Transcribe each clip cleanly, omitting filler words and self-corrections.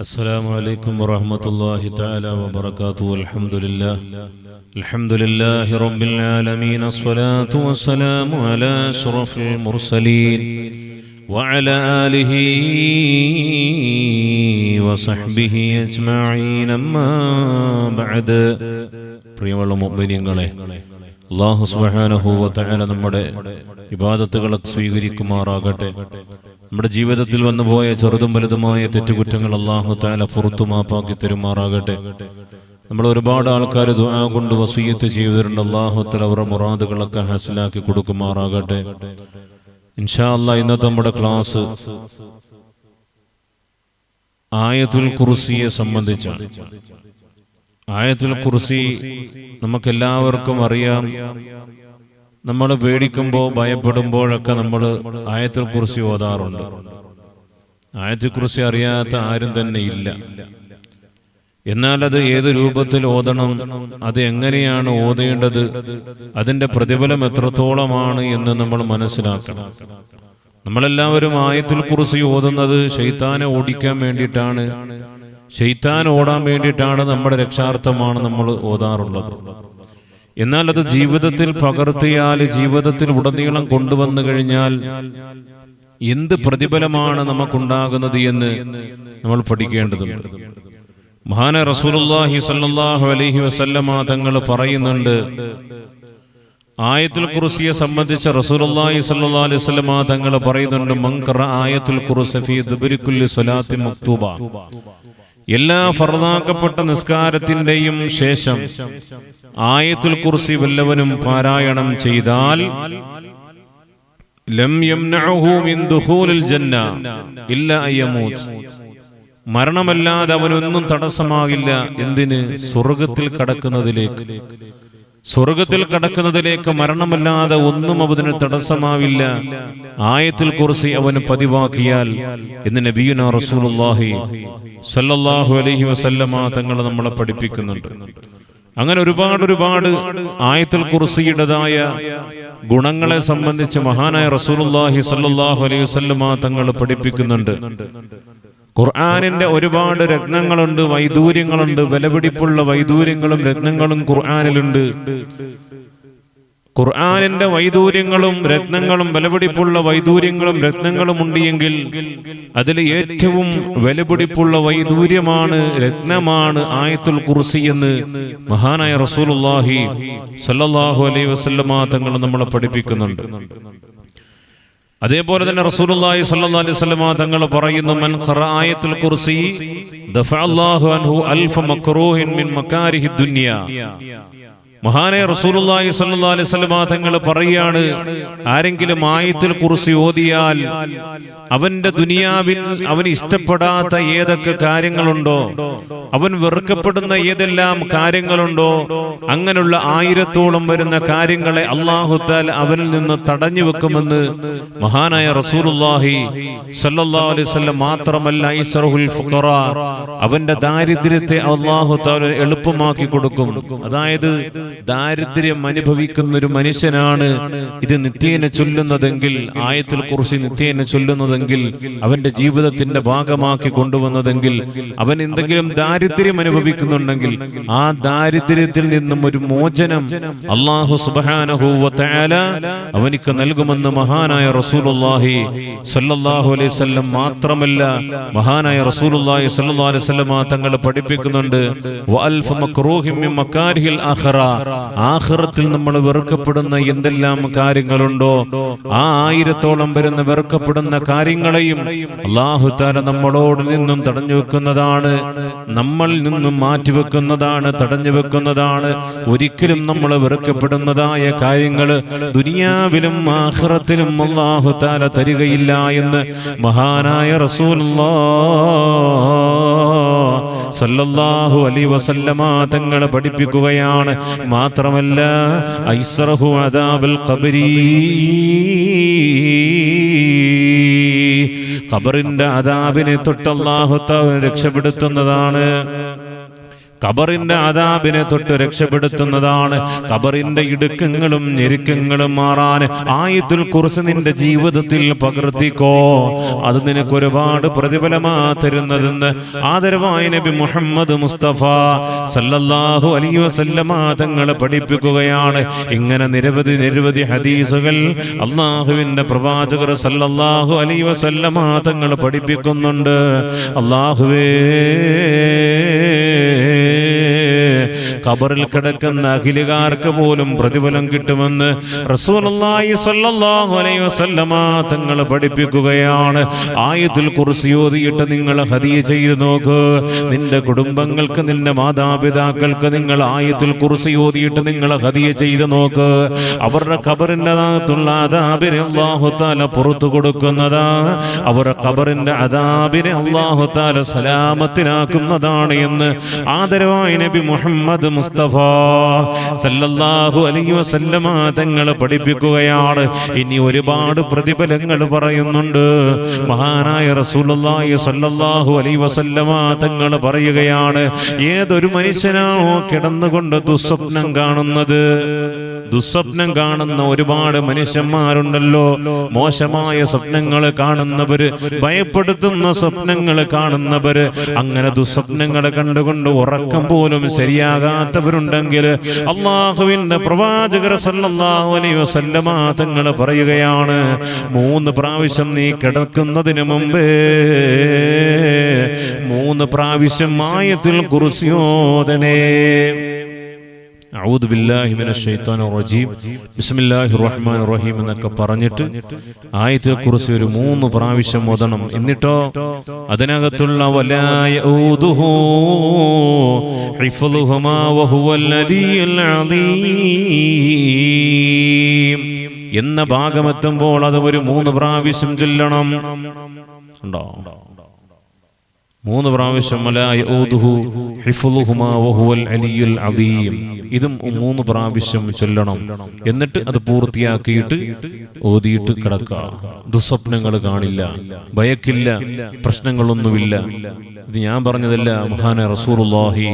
السلام عليكم ورحمة الله تعالى وبركاته. الحمد لله رب العالمين، الصلاة والسلام على أشرف المرسلين وعلى آله وصحبه أجمعين. أما بعد. പ്രിയമുള്ള മുഅ്മിനീങ്ങളെ, അല്ലാഹു സുബ്ഹാനഹു വ തആല നമ്മുടെ ഇബാദത്തുകളെ സ്വീകരിക്കുമാറാകട്ടെ. നമ്മുടെ ജീവിതത്തിൽ വന്നുപോയ ചെറുതും വലുതുമായ തെറ്റുകുറ്റങ്ങൾ അല്ലാഹു തആല പുറത്തു മാപ്പാക്കി തരുമാറാകട്ടെ. നമ്മൾ ഒരുപാട് ആൾക്കാർ ദുആ കൊണ്ട് വസിയ്യത്ത് ചെയ്തിട്ടുണ്ട്. അല്ലാഹു തആല അവരുടെ മുറാദുകളൊക്കെ ഹാസിലാക്കി കൊടുക്കുമാറാകട്ടെ. ഇൻഷാ അല്ലാഹ് ഇന്നത്തെ നമ്മുടെ ക്ലാസ് ആയത്തുൽ കുർസിയെ സംബന്ധിച്ചാണ്. ആയത്തുൽ കുർസി നമുക്കെല്ലാവർക്കും അറിയാം. നമ്മൾ പേടിക്കുമ്പോൾ ഭയപ്പെടുമ്പോഴൊക്കെ നമ്മൾ ആയത്തുൽ കുർസി ഓതാറുണ്ട്. ആയത്തുൽ കുർസി അറിയാത്ത ആരും തന്നെ ഇല്ല. എന്നാൽ അത് ഏത് രൂപത്തിൽ ഓതണം, അത് എങ്ങനെയാണ് ഓതേണ്ടത്, അതിൻ്റെ പ്രതിഫലം എത്രത്തോളമാണ് എന്ന് നമ്മൾ മനസ്സിലാക്കണം. നമ്മളെല്ലാവരും ആയത്തുൽ കുർസി ഓതുന്നത് ശൈത്താനെ ഓടിക്കാൻ വേണ്ടിയിട്ടാണ്, ശൈത്താൻ ഓടാൻ വേണ്ടിയിട്ടാണ്, നമ്മുടെ രക്ഷാർത്ഥമാണ് നമ്മൾ ഓതാറുള്ളത്. എന്നാൽ അത് ജീവിതത്തിൽ പകർത്തിയാൽ, ജീവിതത്തിൽ ഉടനീളം കൊണ്ടുവന്നു കഴിഞ്ഞാൽ എന്ത് പ്രതിഫലമാണ് നമുക്കുണ്ടാകുന്നത് എന്ന് നമ്മൾ പഠിക്കേണ്ടതുണ്ട്. മഹാനായ റസൂലുള്ളാഹി സ്വല്ലല്ലാഹു അലൈഹി വസല്ലമ തങ്ങൾ പറയുന്നുണ്ട്, ആയത്തുൽ കുർസിയെ സംബന്ധിച്ച് റസൂലുള്ളാഹി സ്വല്ലല്ലാഹു അലൈഹി വസല്ലമ തങ്ങൾ പറയുന്നുണ്ട്, മൻ ഖറഅ ആയത്തുൽ കുർസി ഫീ ദുബരി കുല്ലി സ്വലാത്തി മക്തൂബ, എല്ലാ ഫർദാക്കപ്പെട്ട നിസ്കാരത്തിന്റെയും ശേഷം ആയത്തുൽ കുർസി വല്ലവനും പാരായണം ചെയ്താൽ ലം യംനഉഹു മിൻ ദുഖൂലിൽ ജന്ന ഇല്ലാ അയ്യമൂത്, മരണമല്ലാതെ അവനൊന്നും തടസ്സമാകില്ല. എന്തിന്? സ്വർഗത്തിൽ കടക്കുന്നതിലേക്ക്. സ്വർഗത്തിൽ കടക്കുന്നതിലേക്ക് മരണമല്ലാതെ ഒന്നും അവന് തടസ്സമാവില്ല, ആയത്തുൽ കുർസി അവന് പതിവാക്കിയാൽ എന്ന് നബിയുനാ റസൂലുള്ളാഹി സ്വല്ലല്ലാഹു അലൈഹി വസല്ലമ തങ്ങൾ നമ്മളെ പഠിപ്പിക്കുന്നുണ്ട്. അങ്ങനെ ഒരുപാട് ആയത്തുൽ കുർസിയുടേതായ ഗുണങ്ങളെ സംബന്ധിച്ച് മഹാനായ റസൂലുള്ളാഹി സ്വല്ലല്ലാഹു അലൈഹി വസല്ലമ തങ്ങൾ പഠിപ്പിക്കുന്നുണ്ട്. ഖുർആനിന്റെ ഒരുപാട് രത്നങ്ങളുണ്ട്, വൈദൂര്യങ്ങളുണ്ട്. വിലപിടിപ്പുള്ള വൈദൂര്യങ്ങളും രത്നങ്ങളും ഖുർആനിലുണ്ട്. ഖുർആനിന്റെ വൈദൂര്യങ്ങളും രത്നങ്ങളും വിലപിടിപ്പുള്ള വൈദൂര്യങ്ങളും രത്നങ്ങളും ഉണ്ടെങ്കിൽ അതിൽ ഏറ്റവും വിലപിടിപ്പുള്ള വൈദൂര്യമാണ്, രത്നമാണ് ആയത്തുൽ കുർസി എന്ന് മഹാനായ റസൂലുള്ളാഹി സ്വല്ലല്ലാഹു അലൈഹി വസല്ലമ തങ്ങൾ നമ്മളെ പഠിപ്പിക്കുന്നുണ്ട്. അതേപോലെ തന്നെ റസൂലുള്ളാഹി സ്വല്ലല്ലാഹു അലൈഹി വസല്ലമ തങ്ങൾ പറയുന്നു, മൻ ഖറഅ ആയത്തുൽ കുർസി ദഫഅല്ലാഹു അൻഹു അൽഫ മക്റൂഹിൻ മിൻ മകാരിഹി ദുനിയ. മഹാനായ റസൂലുള്ളാഹി സ്വല്ലല്ലാഹു അലൈഹി വസല്ലമ തങ്ങൾ പറയാണ്, ആരെങ്കിലും ആയത്തുൽ കുർസി ഓതിയാൽ അവന്റെ ദുനിയാവിൽ അവന് ഇഷ്ടപ്പെടാത്ത ഏതൊക്കെ കാര്യങ്ങളുണ്ടോ, അവൻ വെറുക്കപ്പെടുന്ന ഏതെല്ലാം കാര്യങ്ങളുണ്ടോ, അങ്ങനെയുള്ള 1000-ഓളം വരുന്ന കാര്യങ്ങളെ അല്ലാഹു തആല അവനിൽ നിന്ന് തടഞ്ഞു വെക്കുമെന്ന് മഹാനായ റസൂലുള്ളാഹി സ്വല്ലല്ലാഹു അലൈഹി വസല്ലം. മാത്രമല്ല, ഐസറുൽ ഫുഖറ, അവന്റെ ദാരിദ്ര്യത്തെ അല്ലാഹു തആല എളുപ്പമാക്കി കൊടുക്കും. അതായത് ദാരിദ്ര്യം അനുഭവിക്കുന്ന ഒരു മനുഷ്യനാണ് ഇത് നിത്യേന ചൊല്ലുന്നതെങ്കിൽ, ആയത്തുൽ കുർസി നിത്യേന ചൊല്ലുന്നതെങ്കിൽ, അവന്റെ ജീവിതത്തിന്റെ ഭാഗമാക്കി കൊണ്ടുവന്നതെങ്കിൽ, അവൻ എന്തെങ്കിലും ദാരിദ്ര്യം അനുഭവിക്കുന്നുണ്ടെങ്കിൽ ആ ദാരിദ്ര്യത്തിൽ നിന്നും ഒരു മോചനം അല്ലാഹു സുബ്ഹാനഹു വ തആല അവനിക്ക് നൽകുമെന്ന് മഹാനായ റസൂലുള്ളാഹി സ്വല്ലല്ലാഹു അലൈഹി വസല്ലം. മാത്രമല്ല, മഹാനായ റസൂലുള്ളാഹി സ്വല്ലല്ലാഹു അലൈഹി വസല്ലം തങ്ങൾ പഠിപ്പിക്കുന്നുണ്ട്, വഅൽഫ മക്റൂഹിൻ മിൻ മകാരിഹിൽ ആഖിറ, ആഖിറത്തിൽ നമ്മൾ വെറുക്കപ്പെടുന്ന എന്തെല്ലാം കാര്യങ്ങളുണ്ടോ ആ 1000-ഓളം വരുന്ന വെറുക്കപ്പെടുന്ന കാര്യങ്ങളെയും അല്ലാഹു തആല നമ്മളോട് നിന്നും തടഞ്ഞു വെക്കുന്നതാണ്, നമ്മളിൽ നിന്നും മാറ്റിവെക്കുന്നതാണ്, തടഞ്ഞു വെക്കുന്നതാണ്. ഒരിക്കലും നമ്മൾ വെറുക്കപ്പെടുന്നതായ കാര്യങ്ങൾ ദുനിയാവിലും ആഖിറത്തിലും അല്ലാഹു തആല തരികയില്ല എന്ന് മഹാനായ റസൂലുള്ളാഹി സല്ലല്ലാഹു അലൈഹി വസല്ലമ തങ്ങൾ പഠിപ്പിക്കുകയാണ്. മാത്രമല്ല, ഐസറഹു അദാബുൽ ഖബരി, ഖബറിന്റെ അദാബിനെ തൊട്ട് അല്ലാഹു തആല രക്ഷപ്പെടുത്തുന്നതാണ്. ഖബറിന്റെ അദാബിനെ തൊട്ട് രക്ഷപ്പെടുത്തുന്നതാണ്. ഖബറിന്റെ ഇടുക്കങ്ങളും ഞെരുക്കങ്ങളും മാറാൻ ആയത്തുൽ കുർസി നിന്റെ ജീവിതത്തിൽ പകർത്തിക്കോ. അത് നിനക്ക് ഒരുപാട് പ്രതിഫലമാ തരുന്നതെന്ന് ആദരവായ നബി മുഹമ്മദ് മുസ്തഫ സല്ലല്ലാഹു അലൈഹി വസല്ലമ തങ്ങൾ പഠിപ്പിക്കുകയാണ്. ഇങ്ങനെ നിരവധി ഹദീസുകൾ അല്ലാഹുവിന്റെ പ്രവാചകർ സല്ലല്ലാഹു അലൈഹി വസല്ലമ തങ്ങൾ പഠിപ്പിക്കുന്നുണ്ട്. അല്ലാഹുവേ, ഖബറിൽ കിടക്കുന്ന അഖിലുകാർക്ക് പോലും പ്രതിഫലം കിട്ടുമെന്ന് റസൂലുള്ളാഹി സ്വല്ലല്ലാഹു അലൈഹി വസല്ലമ തങ്ങൾ പഠിപ്പിക്കുകയാണ്. ആയത്തുൽ കുർസി ഓതിയിട്ട് നിങ്ങൾ ഹദിയ ചെയ്തു നോക്ക്. നിന്റെ കുടുംബങ്ങൾക്ക്, നിന്റെ മാതാപിതാക്കൾക്ക് നിങ്ങൾ ആയത്തുൽ കുർസി ഓതിയിട്ട് നിങ്ങൾ ഹദിയ ചെയ്തു നോക്ക്. അവരുടെ ഖബറിന്റെ അകത്തുള്ള അദാബിനെ അല്ലാഹു തആല പുറത്തു കൊടുക്കുന്നതാ. അവരുടെ ഖബറിന്റെ അദാബിനെ അല്ലാഹു തആല സലാമത്തിനാക്കുന്നതാണ് എന്ന് ആദരവായ നബി മുഹമ്മദ് മുസ്തഫ സല്ലല്ലാഹു അലൈഹി വസല്ലമ തങ്ങൾ പഠിപ്പിക്കുകയാണ്. ഇനി ഒരുപാട് പ്രതിഫലങ്ങൾ പറയുന്നുണ്ട്. മഹാനായ റസൂലുള്ളാഹി സല്ലല്ലാഹു അലൈഹി വസല്ലമ തങ്ങൾ പറയുകയാണ്, ഏതൊരു മനുഷ്യനാണോ കിടന്നുകൊണ്ട് ദുസ്വപ്നം കാണുന്നത്, ദുസ്വപ്നം കാണുന്ന ഒരുപാട് മനുഷ്യന്മാരുണ്ടല്ലോ. മോശമായ സ്വപ്നങ്ങൾ കാണുന്നവര്, ഭയപ്പെടുത്തുന്ന സ്വപ്നങ്ങൾ കാണുന്നവര്, അങ്ങനെ ദുസ്വപ്നങ്ങൾ കണ്ടുകൊണ്ട് ഉറക്കം പോലും ശരിയാകാത്തവരുണ്ടെങ്കിൽ അല്ലാഹുവിന്റെ പ്രവാചകർ സല്ലല്ലാഹു അലൈഹി വസല്ലമ തങ്ങൾ പറയുകയാണ്, 3 പ്രാവശ്യം നീ കിടക്കുന്നതിന് മുമ്പേ 3 പ്രാവശ്യം ആയത്തുൽ കുർസി ഓതണേ. അഊദു ബില്ലാഹി മിനശ് ശൈത്വാനിർ റജീം ബിസ്മില്ലാഹിർ റഹ്മാനിർ റഹീം എന്നൊക്കെ പറഞ്ഞിട്ട് ആയത്തുൽ കുർസി ഒരു 3 പ്രാവശ്യം ഓതണം. എന്നിട്ടോ അതിനകത്തുള്ള വലാ യഊദുഹു ഹിഫ്ളുഹുമാ വഹുവൽ അലിയ്യുൽ അദീം എന്ന ഭാഗമെത്തുമ്പോൾ അത് ഒരു 3 പ്രാവശ്യം ചൊല്ലണം. ഉണ്ടോ? 3 പ്രാവശ്യം വലാ യഊദുഹു ഹിഫ്ളുഹുമാ വഹുവൽ അലിയ്യുൽ അദീം, ഇതും 3 പ്രാവശ്യം ചൊല്ലണം. എന്നിട്ട് അത് പൂർത്തിയാക്കിയിട്ട് ഓതിയിട്ട് കിടക്കുക. ദുസ്വപ്നങ്ങൾ കാണില്ല, ഭയക്കില്ല, പ്രശ്നങ്ങളൊന്നുമില്ല. ഇത് ഞാൻ പറഞ്ഞതല്ല, മഹാനായ റസൂലുള്ളാഹി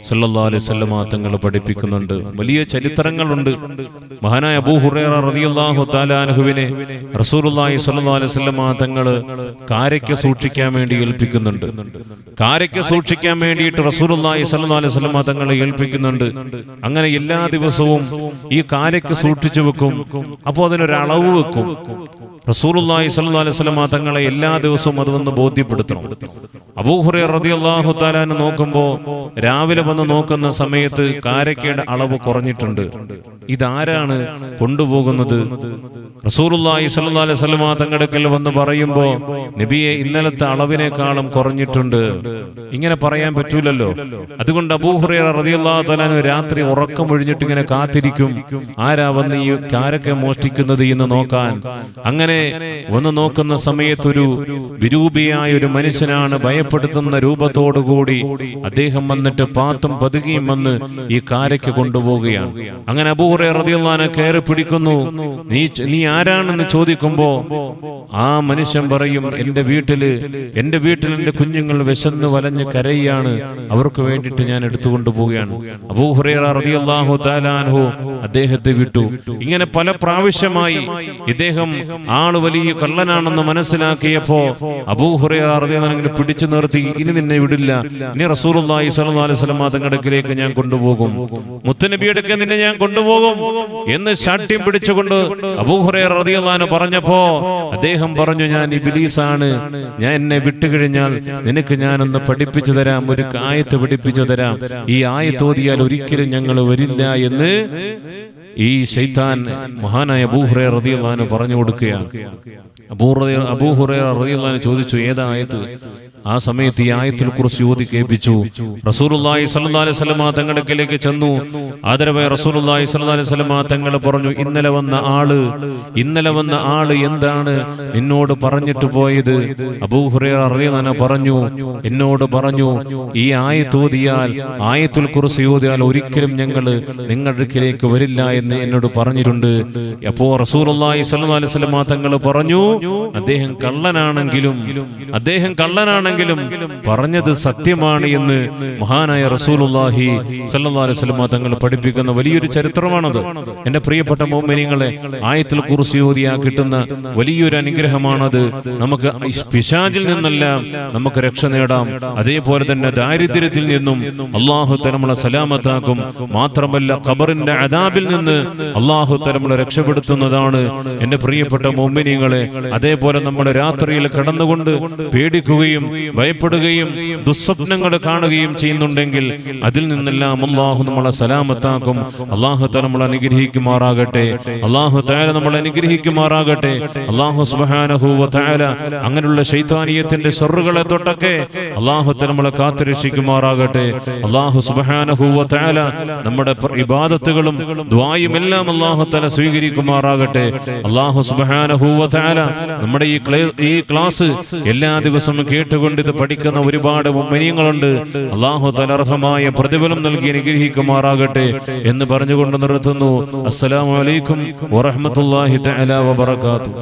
സല്ലല്ലാഹു അലൈഹി വസല്ലമ തങ്ങൾ പഠിപ്പിക്കുന്നുണ്ട്. വലിയ ചരിത്രങ്ങളുണ്ട്. മഹാനായ അബൂ ഹുറൈറ റളിയല്ലാഹു തആല അൻഹുവിനെ റസൂലുള്ളാഹി സല്ലല്ലാഹു അലൈഹി വസല്ലമ തങ്ങൾ കാരയ്ക്ക് സൂക്ഷിക്കാൻ വേണ്ടി ഏൽപ്പിക്കുന്നുണ്ട്. കാരയ്ക്ക് സൂക്ഷിക്കാൻ വേണ്ടിയിട്ട് റസൂലുള്ളാഹി സല്ലല്ലാഹു അലൈഹി വസല്ലമ തങ്ങളെ ഏൽപ്പിക്കുന്നുണ്ട്. അങ്ങനെ എല്ലാ ദിവസവും ഈ കാരയ്ക്ക് സൂക്ഷിച്ചു വെക്കും. അപ്പോൾ അതിനൊരു അളവ് വെക്കും. റസൂലുള്ളാഹി സ്വല്ലല്ലാഹു അലൈഹി വസല്ലം തങ്ങളെ എല്ലാ ദിവസവും അത് വന്ന് ബോധ്യപ്പെടുത്തണം. അബൂ ഹുറൈറ റളിയല്ലാഹു തആല നോക്കുമ്പോൾ രാവിലെ വന്ന് നോക്കുന്ന സമയത്ത് കാരക്കയുടെ അളവ് കുറഞ്ഞിട്ടുണ്ട്. ഇതാരാണ് കൊണ്ടുപോകുന്നത്? റസൂലുള്ളാഹി സ്വല്ലല്ലാഹു അലൈഹി വസല്ലം തങ്ങളുടെ വന്ന് പറയുമ്പോൾ നബിയെ ഇന്നലത്തെ അളവിനേക്കാളും കുറഞ്ഞിട്ടുണ്ട്. ഇങ്ങനെ പറയാൻ പറ്റൂലല്ലോ. അതുകൊണ്ട് അബൂ ഹുറൈറ റളിയല്ലാഹു തആല രാത്രി ഉറക്കമൊഴിഞ്ഞിട്ട് ഇങ്ങനെ കാത്തിരിക്കും, ആരാ വന്ന് ഈ കാരക്ക മോഷ്ടിക്കുന്നത് എന്ന് നോക്കാൻ. അങ്ങനെ വന്ന് നോക്കുന്ന സമയത്തൊരു വിരൂപിയായ ഒരു മനുഷ്യനാണ്, ഭയപ്പെടുത്തുന്ന രൂപത്തോടുകൂടി അദ്ദേഹം വന്നിട്ട് പാത്തും പതുകിയും വന്ന് ഈ കാരയ്ക്ക് കൊണ്ടുപോവുകയാണ്. അങ്ങനെ അബൂ ഹുറൈറ റളിയല്ലാഹു അൻഹു കയറി പിടിക്കുന്നു. നീ ആരാണെന്ന് ചോദിക്കുമ്പോ ആ മനുഷ്യൻ പറയും, എന്റെ വീട്ടിൽ എന്റെ കുഞ്ഞുങ്ങൾ വിശന്ന് വലഞ്ഞ് കരയാണ്, അവർക്ക് വേണ്ടിയിട്ട് ഞാൻ എടുത്തുകൊണ്ടു പോവുകയാണ്. അബൂ ഹുറൈറ റളിയല്ലാഹു തആല അൻഹു അദ്ദേഹത്തെ വിട്ടു. ഇങ്ങനെ പല പ്രാവശ്യമായി ഇദ്ദേഹം ആള് വലിയ കള്ളനാണെന്ന് മനസ്സിലാക്കിയപ്പോ അബൂ ഹുറൈറ റളിയല്ലാഹു അൻഹു പിടിച്ചു നിർത്തി, ഇനി നിന്നെ വിടില്ല, ഇനി റസൂലുള്ളാഹി സ്വല്ലല്ലാഹു അലൈഹി വസല്ലം തങ്ങളുടെ അടുക്കലേക്ക് ഞാൻ കൊണ്ടുപോകും, മുത്തനബിയുടെ അടുക്കൽ നിന്നെ ഞാൻ കൊണ്ടുപോകും എന്ന് ശാഠ്യം പിടിച്ചുകൊണ്ട് അബൂ ഹുറൈറ റളിയല്ലാഹു അൻഹു പറഞ്ഞപ്പോ അദ്ദേഹം പറഞ്ഞു, ഞാൻ ഇബ്ലീസാണ്, ഞാൻ എന്നെ വിട്ടുകഴിഞ്ഞാൽ നിനക്ക് ഞാനൊന്ന് പഠിപ്പിച്ചു തരാം, ഒരു ആയത്ത് പഠിപ്പിച്ചു തരാം, ഈ ആയത്ത് ഓതിയാൽ ഒരിക്കലും ഞങ്ങൾ വരില്ല എന്ന് ഈ ശൈത്താൻ മഹാനായ അബൂ ഹുറൈറ റളിയല്ലാഹു അൻഹു പറഞ്ഞു കൊടുക്കുകയാണ്. അബൂ ഹുറൈറ റളിയല്ലാഹു അൻഹു ചോദിച്ചു, ഏതാ ആയത്ത്? ആ സമയത്ത് ഈ ആയത്തുൽ കുർസി ഓതി കേൾപ്പിച്ചു. റസൂലുള്ളാഹി സ്വല്ലല്ലാഹു അലൈഹി വസല്ലം തങ്ങളുടെ അടുക്കലേക്ക് ചെന്നു. ആദരവായ റസൂലുള്ളാഹി സ്വല്ലല്ലാഹു അലൈഹി വസല്ലം തങ്ങൾ പറഞ്ഞു, ഇന്നലെ വന്ന ആള് എന്താണ് നിന്നോട് പറഞ്ഞിട്ട് പോയത്? അബൂ ഹുറൈറ റളിയല്ലാഹു അൻഹു പറഞ്ഞു, എന്നോട് പറഞ്ഞു, ഈ ആയത്ത് ഓതിയാൽ, ആയത്തുൽ കുർസി ഓതിയാൽ ഒരിക്കലും ഞങ്ങൾ നിങ്ങളുടെ അടുക്കലേക്ക് വരില്ല എന്ന് എന്നോട് പറഞ്ഞിട്ടുണ്ട്. അപ്പോ റസൂലുള്ളാഹി സ്വല്ലല്ലാഹു അലൈഹി വസല്ലം തങ്ങൾ പറഞ്ഞു, അദ്ദേഹം കള്ളനാണെങ്കിലും ആണെങ്കിലും പറഞ്ഞത് സത്യമാണ് എന്ന് മഹാനായ റസൂലുള്ളാഹി സ്വല്ലല്ലാഹു അലൈഹി വസല്ലം തങ്ങൾ പഠിപ്പിക്കുന്ന വലിയൊരു ചരിത്രമാണത്. എന്റെ പ്രിയപ്പെട്ട മുഅ്മിനീങ്ങളെ, ആയത്തുൽ കുർസി ഓതിയാ കിട്ടുന്ന വലിയൊരു അനുഗ്രഹമാണത്. നമുക്ക് പിശാചിൽ നിന്നെല്ലാം നമുക്ക് രക്ഷ നേടാം. അതേപോലെ തന്നെ ദാരിദ്ര്യത്തിൽ നിന്നും അല്ലാഹു തആല നമ്മളെ സലാമത്താക്കും. മാത്രമല്ല ഖബറിന്റെ അദാബിൽ നിന്ന് അല്ലാഹു തആല നമ്മളെ രക്ഷപ്പെടുത്തുന്നതാണ് എന്റെ പ്രിയപ്പെട്ട മുഅ്മിനീങ്ങളെ. അതേപോലെ നമ്മൾ രാത്രിയിൽ കിടന്നുകൊണ്ട് പേടിക്കുകയും ഭയപ്പെടുകയും ദുസ്വപ്നങ്ങൾ കാണുകയും ചെയ്യുന്നുണ്ടെങ്കിൽ അതിൽ നിന്നെല്ലാം അല്ലാഹു നമ്മളെ സലാമത്താക്കും. അല്ലാഹു തആല നമ്മളെ അനുഗ്രഹിക്കുമാറാകട്ടെ. അല്ലാഹു തആല നമ്മളെ അനുഗ്രഹിക്കുമാറാകട്ടെ. അല്ലാഹു സുബ്ഹാനഹു വ തആല അങ്ങനെയുള്ള ശൈത്താനിയത്തിന്റെ ശർറുകളെ തൊട്ടൊക്കെ അല്ലാഹു തആല നമ്മളെ കാത്തുരക്ഷിക്കുമാറാകട്ടെ. അല്ലാഹു സുബ്ഹാനഹു വ തആല നമ്മുടെ ഇബാദത്തുകളും ദുആയും എല്ലാം അല്ലാഹു തആല സ്വീകരിക്കുമാറാകട്ടെ. അല്ലാഹു സുബ്ഹാനഹു വ തആല നമ്മുടെ ഈ ക്ലാസ് എല്ലാ ദിവസവും കേട്ടുകൊണ്ട് ഇത് പഠിക്കുന്ന ഒരുപാട് മുഅ്മിനീങ്ങളുണ്ട്. അല്ലാഹു തആല അർഹമായ പ്രതിഫലം നൽകി അനുഗ്രഹിക്കുമാറാകട്ടെ എന്ന് പറഞ്ഞുകൊണ്ട് നിർത്തുന്നു. അസ്സലാമു അലൈക്കും വറഹ്മത്തുള്ളാഹി തആല വബറകാതുഹു.